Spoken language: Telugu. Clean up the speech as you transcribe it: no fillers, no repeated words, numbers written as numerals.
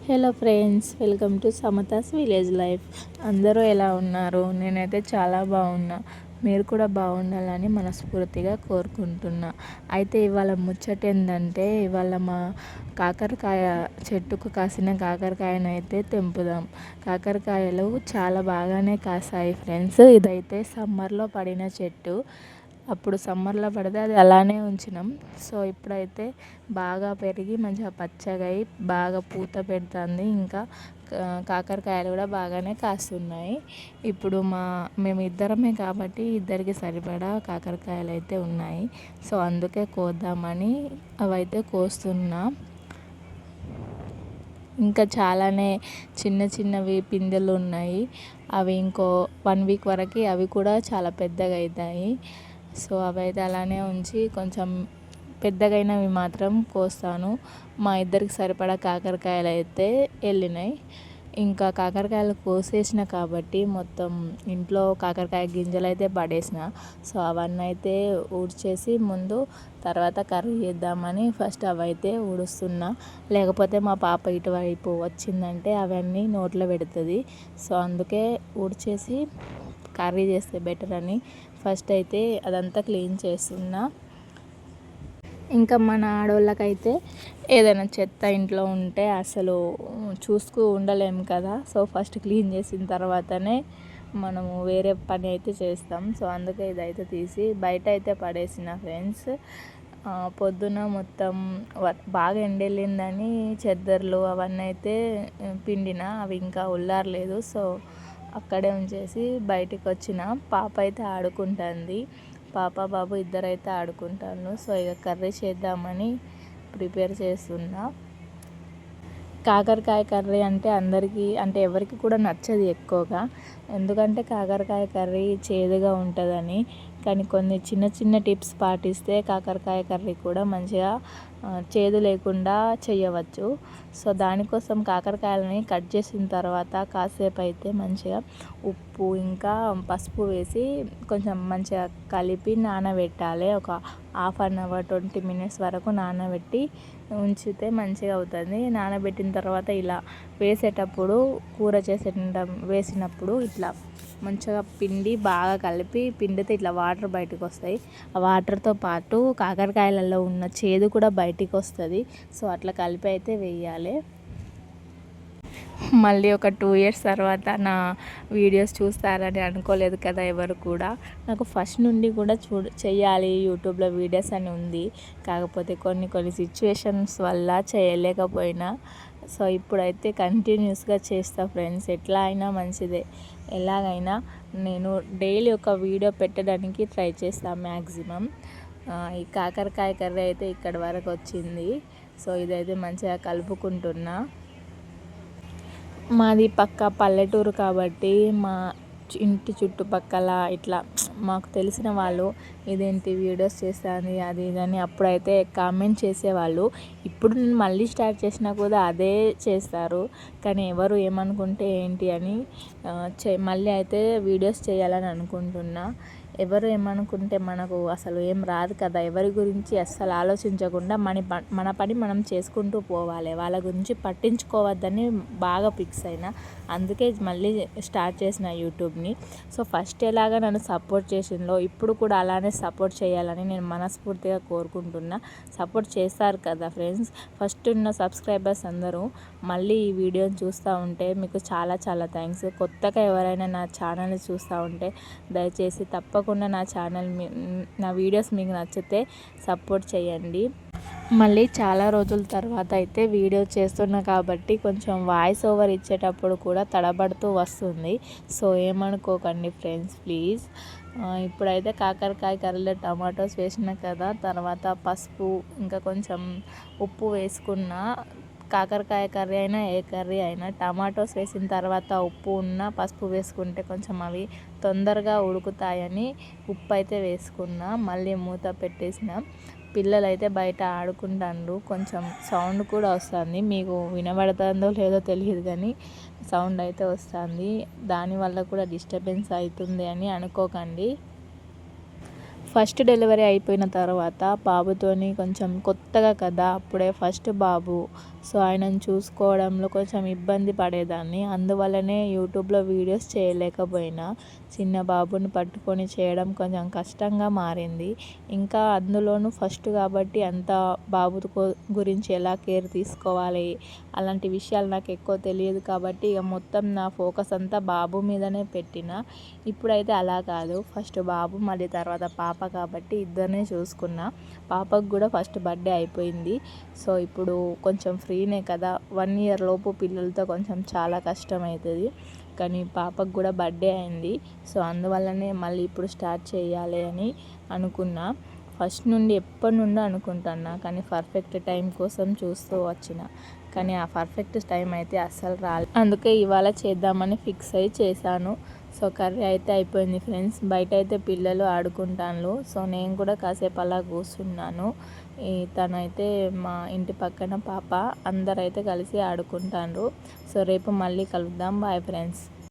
Hello friends, welcome to Samatha's village life. అందరూ ఎలా ఉన్నారు? నేనైతే చాలా బాగున్నా. మీరు కూడా బాగుండాలని మనస్ఫూర్తిగా కోరుకుంటున్నా. అయితే ఇవాళ ముచ్చట ఏంటంటే, ఇవాళ మా కాకరకాయ చెట్టుకు కాసిన కాకరకాయనైతే తెంపుదాం. కాకరకాయలు చాలా బాగానే కాసాయి ఫ్రెండ్స్. ఇదైతే సమ్మర్లో పడిన చెట్టు. అప్పుడు సమ్మర్లో పడితే అది అలానే ఉంచినాం. సో ఇప్పుడైతే బాగా పెరిగి మంచిగా పచ్చగా అయి బాగా పూత పెడుతుంది. ఇంకా కాకరకాయలు కూడా బాగానే కాస్తున్నాయి. ఇప్పుడు మేము ఇద్దరమే కాబట్టి ఇద్దరికి సరిపడా కాకరకాయలు అయితే ఉన్నాయి. సో అందుకే కోద్దామని అవైతే కోస్తున్నా. ఇంకా చాలానే చిన్న చిన్నవి పిందెలు ఉన్నాయి. అవి ఇంకో 1 వీక్ వరకు అవి కూడా చాలా పెద్దగా అవుతాయి. సో అవైతే అలానే ఉంచి కొంచెం పెద్దగైనవి మాత్రం కోస్తాను. మా ఇద్దరికి సరిపడా కాకరకాయలు అయితే వెళ్ళినాయి. ఇంకా కాకరకాయలు కోసేసిన కాబట్టి మొత్తం ఇంట్లో కాకరకాయ గింజలు అయితే పడేసిన. సో అవన్నీ అయితే ఊడ్చేసి ముందు తర్వాత కర్రీ చేద్దామని ఫస్ట్ అవైతే ఊడుస్తున్నా. లేకపోతే మా పాప ఇటువైపు వచ్చిందంటే అవన్నీ నోట్లో పెడుతుంది. సో అందుకే ఊడ్చేసి కర్రీ చేస్తే బెటర్ అని ఫస్ట్ అయితే అదంతా క్లీన్ చేస్తున్నా. ఇంకా మన ఆడవాళ్ళకైతే ఏదైనా చెత్త ఇంట్లో ఉంటే అసలు చూస్తూ ఉండలేము కదా. సో ఫస్ట్ క్లీన్ చేసిన తర్వాతనే మనము వేరే పని అయితే చేస్తాం. సో అందుకే ఇదైతే తీసి బయట అయితే పడేసిన ఫ్రెండ్స్. పొద్దున మొత్తం బాగా ఎండెళ్ళిందని చెద్దర్లు అవన్నీ అయితే పిండిన, అవి ఇంకా ఉల్లారలేదు. సో అక్కడే ఉంచేసి బయటికి వచ్చిన. పాప అయితే ఆడుకుంటుంది. పాప బాబు ఇద్దరైతే ఆడుకుంటాను. సో ఇక కర్రీ చేద్దామని ప్రిపేర్ చేస్తున్నా. కాకరకాయ కర్రీ అంటే అందరికీ అంటే ఎవరికి కూడా నచ్చదు ఎక్కువగా. ఎందుకంటే కాకరకాయ కర్రీ చేదుగా ఉంటుందని. కానీ కొన్ని చిన్న చిన్న టిప్స్ పాటిస్తే కాకరకాయ కర్రీ కూడా మంచిగా చేదు లేకుండా చేయవచ్చు. సో దానికోసం కాకరకాయలని కట్ చేసిన తర్వాత కాసేపు అయితే మంచిగా ఉప్పు ఇంకా పసుపు వేసి కొంచెం మంచిగా కలిపి నానబెట్టాలి. ఒక 1/2 అవర్ 20 minutes వరకు నానబెట్టి ఉంచితే మంచిగా అవుతుంది. నానబెట్టిన తర్వాత ఇలా వేసేటప్పుడు కూర వేసినప్పుడు ఇట్లా మంచిగా పిండి బాగా కలిపి పిండితే ఇట్లా వాటర్ బయటకు వస్తాయి. ఆ వాటర్తో పాటు కాకరకాయలలో ఉన్న చేదు కూడా బయటికి వస్తుంది. సో అట్లా కలిపి అయితే వేయాలి. మళ్ళీ ఒక 2 years తర్వాత నా వీడియోస్ చూస్తారని అనుకోలేదు కదా ఎవరు కూడా. నాకు ఫస్ట్ నుండి కూడా చెయ్యాలి యూట్యూబ్లో వీడియోస్ అని ఉంది. కాకపోతే కొన్ని సిచ్యువేషన్స్ వల్ల చేయలేకపోయినా. సో ఇప్పుడైతే కంటిన్యూస్గా చేస్తా ఫ్రెండ్స్. ఎట్లా అయినా మంచిదే. ఎలాగైనా నేను డైలీ ఒక వీడియో పెట్టడానికి ట్రై చేస్తాను మ్యాక్సిమం. ఈ కాకరకాయ కర్రీ అయితే ఇక్కడి వరకు వచ్చింది. సో ఇదైతే మంచిగా కలుపుకుంటున్నా. మాది పక్క పల్లెటూరు కాబట్టి మా ఇంటి చుట్టుపక్కల ఇట్లా మాకు తెలిసిన వాళ్ళు ఇదేంటి వీడియోస్ చేస్తుంది అది ఇదని అప్పుడైతే కామెంట్ చేసేవాళ్ళు. ఇప్పుడు నేను మళ్ళీ స్టార్ట్ చేసినా కూడా అదే చేస్తారు. కానీ ఎవరు ఏమనుకుంటే ఏంటి అని మళ్ళీ అయితే వీడియోస్ చేయాలని అనుకుంటున్నా. ఎవరు ఏమనుకుంటే మనకు అసలు ఏం రాదు కదా. ఎవరి గురించి అస్సలు ఆలోచించకుండా మన పని మనం చేసుకుంటూ పోవాలి. వాళ్ళ గురించి పట్టించుకోవద్దని బాగా ఫిక్స్ అయినా. అందుకే మళ్ళీ స్టార్ట్ చేసిన యూట్యూబ్ని. సో ఫస్ట్ ఎలాగా నన్ను సపోర్ట్ చేసిందో ఇప్పుడు కూడా అలానే సపోర్ట్ చేయాలని నేను మనస్ఫూర్తిగా కోరుకుంటున్నా. సపోర్ట్ చేస్తారు కదా ఫ్రెండ్స్. ఫస్ట్ ఉన్న సబ్స్క్రైబర్స్ అందరూ మళ్ళీ ఈ వీడియోని చూస్తూ ఉంటే మీకు చాలా చాలా థ్యాంక్స్. కొత్తగా ఎవరైనా నా ఛానల్ని చూస్తూ ఉంటే దయచేసి తప్పకుండా నా వీడియోస్ మీకు నచ్చితే సపోర్ట్ చేయండి. మళ్ళీ చాలా రోజుల తర్వాత అయితే వీడియో చేస్తున్నా కాబట్టి కొంచెం వాయిస్ ఓవర్ ఇచ్చేటప్పుడు కూడా తడబడుతూ వస్తుంది. సో ఏమనుకోకండి ఫ్రెండ్స్ ప్లీజ్. ఇప్పుడైతే కాకరకాయ కర్రీలో టమాటోస్ వేసిన కదా, తర్వాత పసుపు ఇంకా కొంచెం ఉప్పు వేసుకున్న. కాకరకాయ కర్రీ అయినా ఏ కర్రీ అయినా టమాటోస్ వేసిన తర్వాత ఉప్పు పసుపు వేసుకుంటే కొంచెం అవి తొందరగా ఉడుకుతాయని ఉప్పు అయితే వేసుకున్నా. మళ్ళీ మూత పెట్టేసిన. పిల్లలు అయితే బయట ఆడుకుంటారు. కొంచెం సౌండ్ కూడా వస్తుంది. మీకు వినబడుతుందో లేదో తెలియదు కానీ సౌండ్ అయితే వస్తుంది. దానివల్ల కూడా డిస్టర్బెన్స్ అవుతుంది అని అనుకోకండి. ఫస్ట్ డెలివరీ అయిపోయిన తర్వాత బాబుతోని కొంచెం కొత్తగా కదా, అప్పుడే ఫస్ట్ బాబు. సో ఆయనను చూసుకోవడంలో కొంచెం ఇబ్బంది పడేదాన్ని. అందువల్లనే యూట్యూబ్లో వీడియోస్ చేయలేకపోయినా. చిన్న బాబుని పట్టుకొని చేయడం కొంచెం కష్టంగా మారింది. ఇంకా అందులోనూ ఫస్ట్ కాబట్టి అంత బాబు గురించి ఎలా కేర్ తీసుకోవాలి అలాంటి విషయాలు నాకు ఎక్కువ తెలియదు కాబట్టి ఇక మొత్తం నా ఫోకస్ అంతా బాబు మీదనే పెట్టిన. ఇప్పుడైతే అలా కాదు, ఫస్ట్ బాబు మళ్ళీ తర్వాత పాప కాబట్టి ఇద్దరిని చూసుకున్నా. పాపకు కూడా ఫస్ట్ బర్త్డే అయిపోయింది. సో ఇప్పుడు కొంచెం ఫ్రీనే కదా, 1 ఇయర్ లోపు పిల్లలతో కొంచెం చాలా కష్టం అవుతుంది. కానీ పాపకు కూడా బర్త్డే అయింది. సో అందువల్లనే మళ్ళీ ఇప్పుడు స్టార్ట్ చేయాలి అని అనుకున్నా. ఫస్ట్ నుండి ఎప్పటి నుండో అనుకుంటున్నా, కానీ పర్ఫెక్ట్ టైం కోసం చూస్తూ వచ్చిన. కానీ ఆ పర్ఫెక్ట్ టైం అయితే అస్సలు రాలేదు. అందుకే ఇవాళ చేద్దామని ఫిక్స్ అయ్యి చేశాను. సో కర్రీ అయితే అయిపోయింది ఫ్రెండ్స్. బయట అయితే పిల్లలు ఆడుకుంటాను. సో నేను కూడా కాసేపు అలా కూర్చున్నాను. తనైతే మా ఇంటి పక్కన పాప, అందరైతే కలిసి ఆడుకుంటారు. సో రేపు మళ్ళీ కలుద్దాం. Bye friends.